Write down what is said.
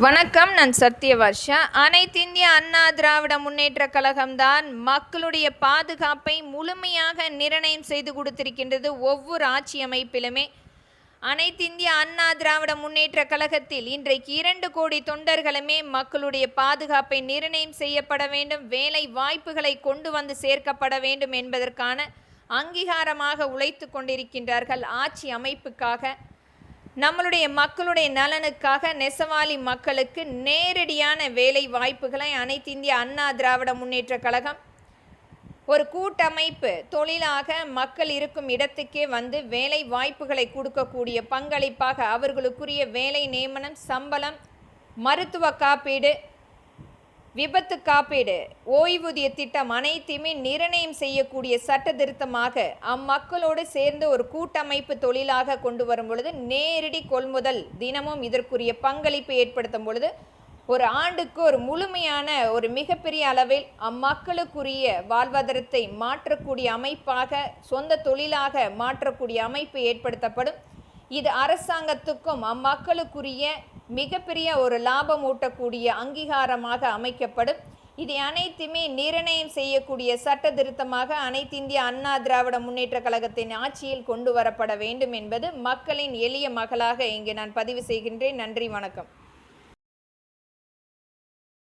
வணக்கம். நான் சத்யவர்ஷா. அனைத்திந்திய அண்ணா திராவிட முன்னேற்ற கழகம்தான் மக்களுடைய பாதுகாப்பை முழுமையாக நிர்ணயம் செய்து கொடுத்திருக்கின்றது. ஒவ்வொரு ஆட்சி அமைப்பிலுமே அனைத்திந்திய அண்ணா திராவிட முன்னேற்ற கழகத்தில் இன்றைக்கு 2 கோடி தொண்டர்களுமே மக்களுடைய பாதுகாப்பை நிர்ணயம் செய்யப்பட வேண்டும், வேலை வாய்ப்புகளை கொண்டு வந்து சேர்க்கப்பட வேண்டும் என்பதற்கான அங்கீகாரமாக உழைத்து கொண்டிருக்கின்றார்கள். ஆட்சி அமைப்புக்காக, நம்மளுடைய மக்களுடைய நலனுக்காக, நெசவாளி மக்களுக்கு நேரடியான வேலை வாய்ப்புகளை அனைத்திந்திய அண்ணா திராவிட முன்னேற்ற கழகம் ஒரு கூட்டமைப்பு தொழிலாக மக்கள் இருக்கும் இடத்துக்கே வந்து வேலை வாய்ப்புகளை கொடுக்கக்கூடிய பங்களிப்பாக அவர்களுக்குரிய வேலை நியமனம், சம்பளம், மருத்துவ காப்பீடு, விபத்து காப்பீடு, ஓய்வூதிய திட்டம் அனைத்தையுமே நிர்ணயம் செய்யக்கூடிய சட்ட திருத்தமாக அம்மக்களோடு சேர்ந்து ஒரு கூட்டமைப்பு தொழிலாக கொண்டு வரும் பொழுது, நேரடி கொள்முதல் தினமும் இதற்குரிய பங்களிப்பை ஏற்படுத்தும் பொழுது, ஒரு ஆண்டுக்கு ஒரு முழுமையான ஒரு மிகப்பெரிய அளவில் அம்மக்களுக்குரிய வாழ்வாதாரத்தை மாற்றக்கூடிய அமைப்பாக, சொந்த தொழிலாக மாற்றக்கூடிய அமைப்பு ஏற்படுத்தப்படும். இது அரசாங்கத்துக்கும் அம்மக்களுக்குரிய மிகப்பெரிய ஒரு லாபம் ஊட்டக்கூடிய அங்கீகாரமாக அமைக்கப்படும். இதை அனைத்துமே நிர்ணயம் செய்யக்கூடிய சட்ட திருத்தமாக அனைத்திந்திய அண்ணா திராவிட முன்னேற்ற கழகத்தின் ஆட்சியில் கொண்டு வரப்பட வேண்டும் என்பது மக்களின் எளிய மகளாக இங்கு நான் பதிவு செய்கின்றேன். நன்றி, வணக்கம்.